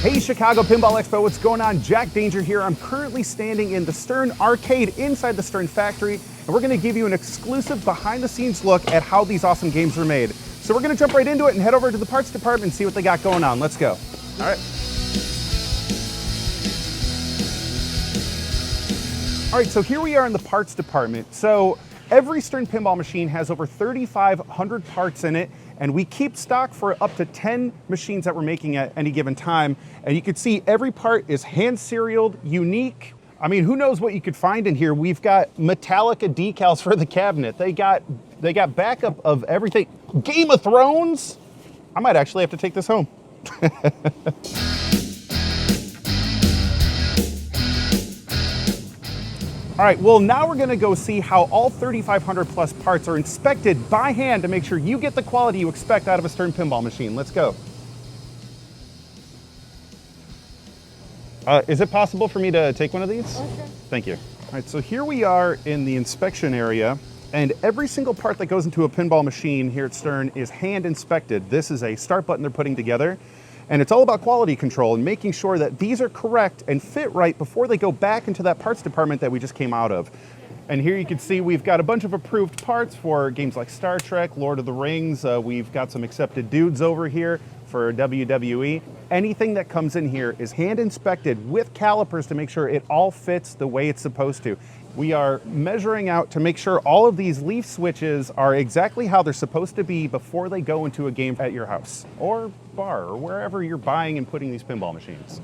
Hey Chicago Pinball Expo, what's going on? Jack Danger here. I'm currently standing in the Stern Arcade inside the Stern Factory, and we're going to give you an exclusive behind the scenes look at how these awesome games are made. So we're going to jump right into it and head over to the parts department and see what they got going on. Let's go. All right. All right, so here we are in the parts department. So every Stern pinball machine has over 3,500 parts in it, and we keep stock for up to 10 machines that we're making at any given time. And you can see every part is hand serialed, unique. I mean, who knows what you could find in here? We've got Metallica decals for the cabinet. They got backup of everything. Game of Thrones? I might actually have to take this home. All right, well, now we're gonna go see how all 3,500 plus parts are inspected by hand to make sure you get the quality you expect out of a Stern pinball machine. Let's go. Is it possible for me to take one of these? Okay. Thank you. All right, so here we are in the inspection area, and every single part that goes into a pinball machine here at Stern is hand inspected. This is a start button they're putting together. And it's all about quality control and making sure that these are correct and fit right before they go back into that parts department that we just came out of. And here you can see we've got a bunch of approved parts for games like Star Trek, Lord of the Rings. We've got some accepted dudes over here for WWE. Anything that comes in here is hand inspected with calipers to make sure it all fits the way it's supposed to. We are measuring out to make sure all of these leaf switches are exactly how they're supposed to be before they go into a game at your house or bar or wherever you're buying and putting these pinball machines.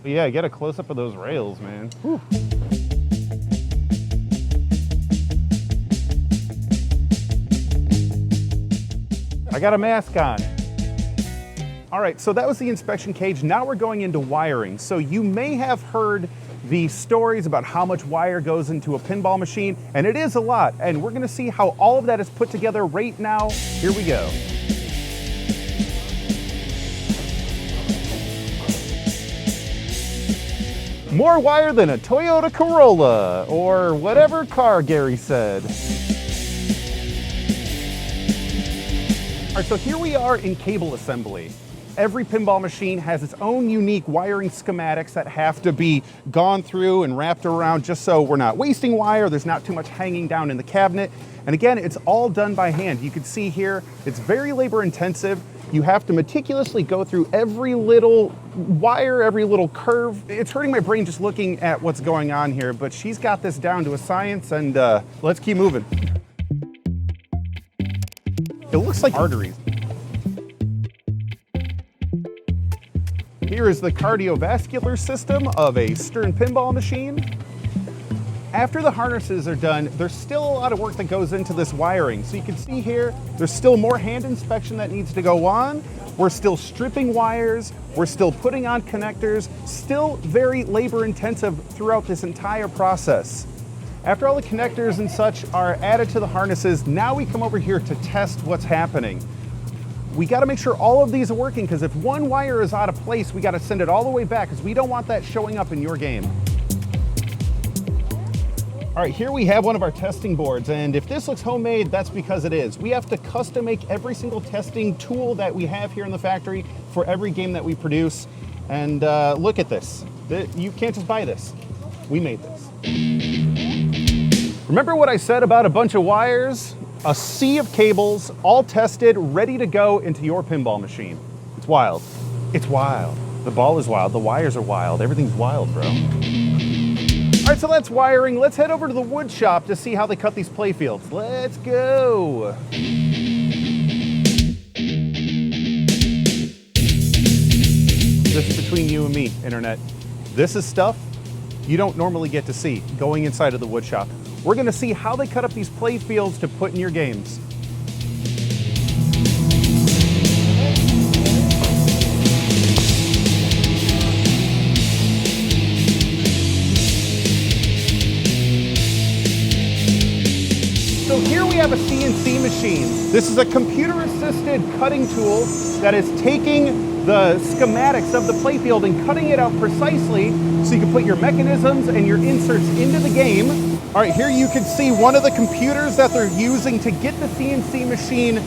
But yeah, get a close-up of those rails, man. Whew. I got a mask on. All right, so that was the inspection cage. Now we're going into wiring. So you may have heard the stories about how much wire goes into a pinball machine, and it is a lot. And we're gonna see how all of that is put together right now. Here we go. More wire than a Toyota Corolla, or whatever car Gary said. All right, so here we are in cable assembly. Every pinball machine has its own unique wiring schematics that have to be gone through and wrapped around just so we're not wasting wire, there's not too much hanging down in the cabinet. And again, it's all done by hand. You can see here, it's very labor intensive. You have to meticulously go through every little wire, every little curve. It's hurting my brain just looking at what's going on here, but she's got this down to a science, and let's keep moving. It looks like arteries. Here is the cardiovascular system of a Stern pinball machine. After the harnesses are done, there's still a lot of work that goes into this wiring. So you can see here, there's still more hand inspection that needs to go on. We're still stripping wires. We're still putting on connectors. Still very labor intensive throughout this entire process. After all the connectors and such are added to the harnesses, now we come over here to test what's happening. We gotta make sure all of these are working, because if one wire is out of place, we gotta send it all the way back, because we don't want that showing up in your game. All right, here we have one of our testing boards, and if this looks homemade, that's because it is. We have to custom make every single testing tool that we have here in the factory for every game that we produce. And look at this. You can't just buy this. We made this. Remember what I said about a bunch of wires? A sea of cables, all tested, ready to go into your pinball machine. It's wild. It's wild. The ball is wild, the wires are wild, everything's wild, bro. All right, so that's wiring. Let's head over to the wood shop to see how they cut these playfields. Let's go. This is between you and me, internet. This is stuff you don't normally get to see going inside of the wood shop. We're gonna see how they cut up these play fields to put in your games. So here we have a CNC machine. This is a computer-assisted cutting tool that is taking the schematics of the playfield and cutting it out precisely so you can put your mechanisms and your inserts into the game. All right, here you can see one of the computers that they're using to get the CNC machine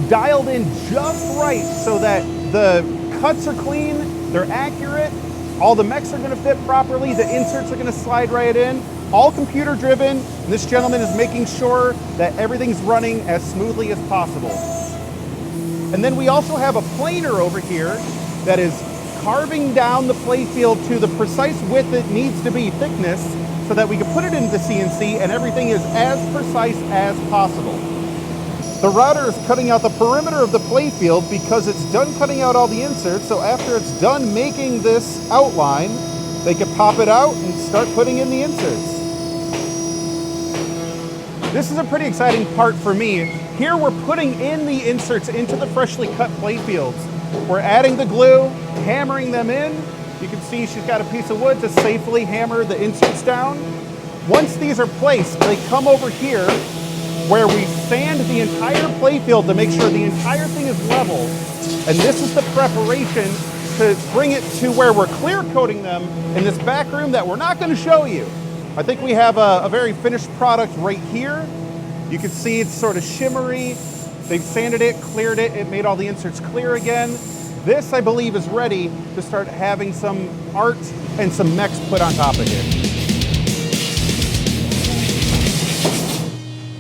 dialed in just right so that the cuts are clean, They're accurate. All the mechs are gonna fit properly. The inserts are gonna slide right in. All computer driven. And this gentleman is making sure that everything's running as smoothly as possible. And then we also have a planer over here that is carving down the playfield to the precise width it needs to be, thickness, so that we can put it into the CNC and everything is as precise as possible. The router is cutting out the perimeter of the playfield because it's done cutting out all the inserts, so after it's done making this outline, they can pop it out and start putting in the inserts. This is a pretty exciting part for me. Here we're putting in the inserts into the freshly cut playfields. We're adding the glue, hammering them in. You can see she's got a piece of wood to safely hammer the inserts down. Once these are placed, they come over here where we sand the entire playfield to make sure the entire thing is level. And this is the preparation to bring it to where we're clear coating them in this back room that we're not going to show you. I think we have a very finished product right here. You can see it's sort of shimmery. They've sanded it, cleared it, it made all the inserts clear again. This, I believe, is ready to start having some art and some mechs put on top of it.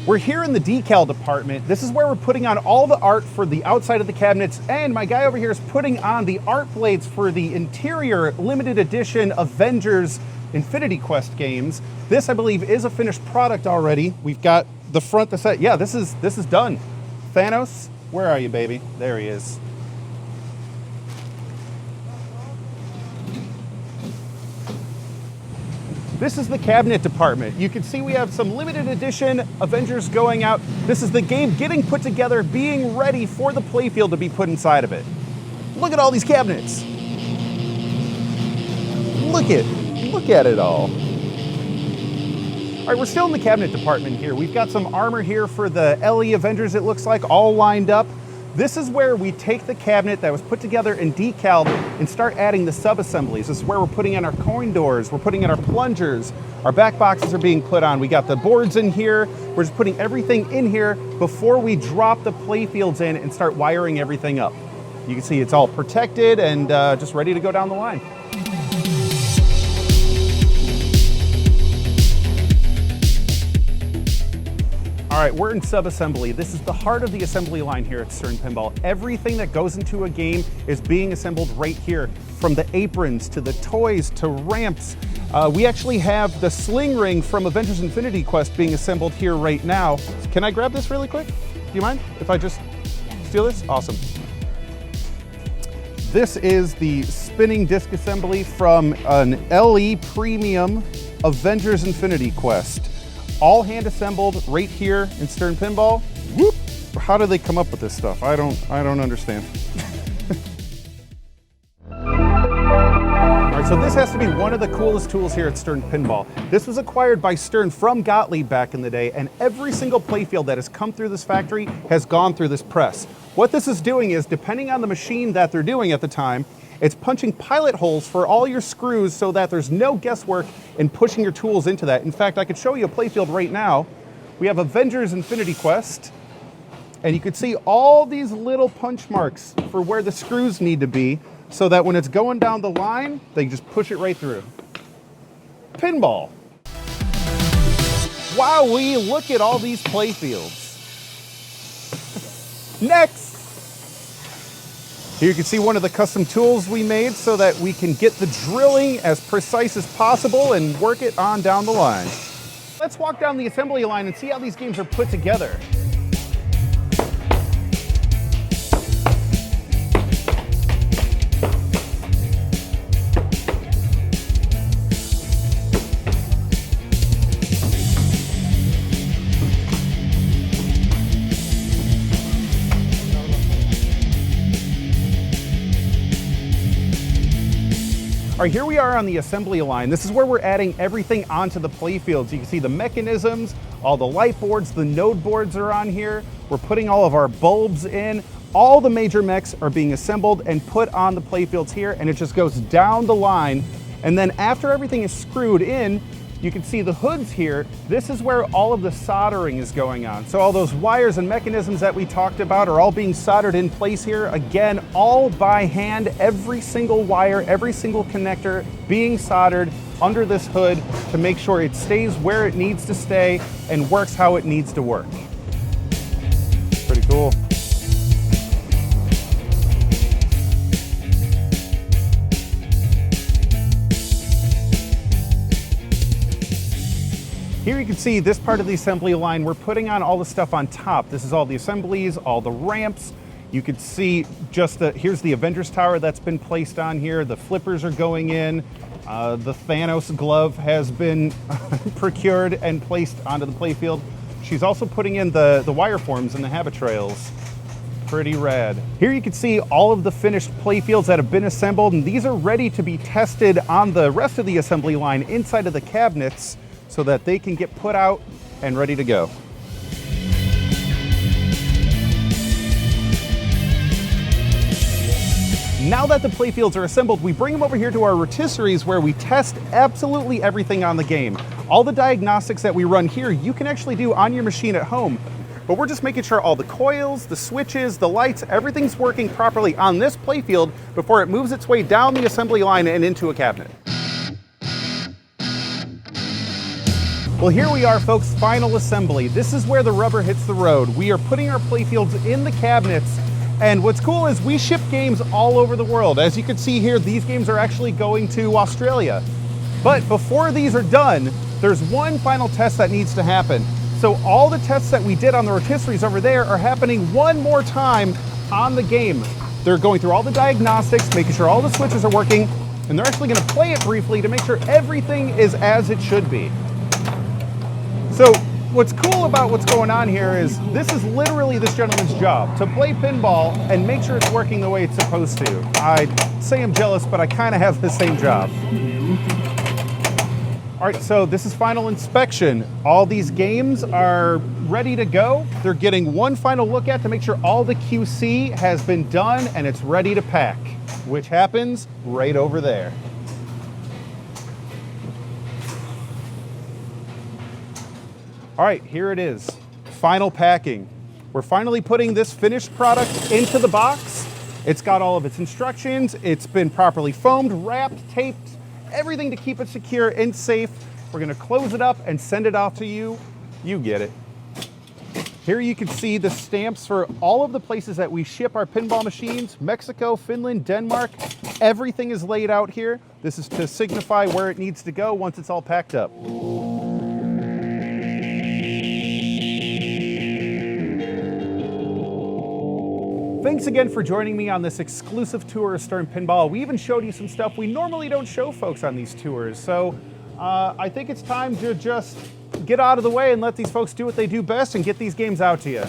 We're here in the decal department. This is where we're putting on all the art for the outside of the cabinets, and my guy over here is putting on the art blades for the interior limited edition Avengers Infinity Quest games. This, I believe, is a finished product already. We've got the front, the set. Yeah, this is done. Thanos, where are you, baby? There he is. This is the cabinet department. You can see we have some limited edition Avengers going out. This is the game getting put together, being ready for the playfield to be put inside of it. Look at all these cabinets. Look at it all. All right, we're still in the cabinet department here. We've got some armor here for the LE Avengers, it looks like, all lined up. This is where we take the cabinet that was put together and decaled and start adding the sub-assemblies. This is where we're putting in our coin doors, we're putting in our plungers, our back boxes are being put on. We got the boards in here. We're just putting everything in here before we drop the playfields in and start wiring everything up. You can see it's all protected and just ready to go down the line. All right, we're in sub-assembly. This is the heart of the assembly line here at Stern Pinball. Everything that goes into a game is being assembled right here, from the aprons to the toys to ramps. We actually have the sling ring from Avengers Infinity Quest being assembled here right now. Can I grab this really quick? Do you mind if I just steal this? Awesome. This is the spinning disc assembly from an LE Premium Avengers Infinity Quest. All hand assembled right here in Stern Pinball. Whoop! How do they come up with this stuff? I don't understand. All right, so this has to be one of the coolest tools here at Stern Pinball. This was acquired by Stern from Gottlieb back in the day, and every single playfield that has come through this factory has gone through this press. What this is doing is, depending on the machine that they're doing at the time, it's punching pilot holes for all your screws so that there's no guesswork in pushing your tools into that. In fact, I could show you a playfield right now. We have Avengers Infinity Quest, and you can see all these little punch marks for where the screws need to be so that when it's going down the line, they just push it right through. Pinball. Wowee, look at all these playfields. Next. Here you can see one of the custom tools we made so that we can get the drilling as precise as possible and work it on down the line. Let's walk down the assembly line and see how these games are put together. All right, here we are on the assembly line. This is where we're adding everything onto the playfields. You can see the mechanisms, all the light boards, the node boards are on here. We're putting all of our bulbs in. All the major mechs are being assembled and put on the playfields here, and it just goes down the line. And then after everything is screwed in, You can see the hoods here. This is where all of the soldering is going on. So all those wires and mechanisms that we talked about are all being soldered in place here. Again, all by hand, every single wire, every single connector being soldered under this hood to make sure it stays where it needs to stay and works how it needs to work. Pretty cool. Here you can see this part of the assembly line. We're putting on all the stuff on top. This is all the assemblies, all the ramps. You can see just here's the Avengers Tower that's been placed on here. The flippers are going in. The Thanos glove has been procured and placed onto the playfield. She's also putting in the wire forms and the habit trails. Pretty rad. Here you can see all of the finished playfields that have been assembled, and these are ready to be tested on the rest of the assembly line inside of the cabinets so that they can get put out and ready to go. Now that the playfields are assembled, we bring them over here to our rotisseries where we test absolutely everything on the game. All the diagnostics that we run here, you can actually do on your machine at home. But we're just making sure all the coils, the switches, the lights, everything's working properly on this playfield before it moves its way down the assembly line and into a cabinet. Well, here we are, folks, final assembly. This is where the rubber hits the road. We are putting our playfields in the cabinets, and what's cool is we ship games all over the world. As you can see here, these games are actually going to Australia. But before these are done, there's one final test that needs to happen. So all the tests that we did on the rotisseries over there are happening one more time on the game. They're going through all the diagnostics, making sure all the switches are working, and they're actually gonna play it briefly to make sure everything is as it should be. So what's cool about what's going on here is this is literally this gentleman's job, to play pinball and make sure it's working the way it's supposed to. I'd say I'm jealous, but I kind of have the same job. All right, so this is final inspection. All these games are ready to go. They're getting one final look at to make sure all the QC has been done and it's ready to pack, which happens right over there. All right, here it is, final packing. We're finally putting this finished product into the box. It's got all of its instructions. It's been properly foamed, wrapped, taped, everything to keep it secure and safe. We're gonna close it up and send it off to you. You get it. Here you can see the stamps for all of the places that we ship our pinball machines: Mexico, Finland, Denmark. Everything is laid out here. This is to signify where it needs to go once it's all packed up. Thanks again for joining me on this exclusive tour of Stern Pinball. We even showed you some stuff we normally don't show folks on these tours. So I think it's time to just get out of the way and let these folks do what they do best and get these games out to you.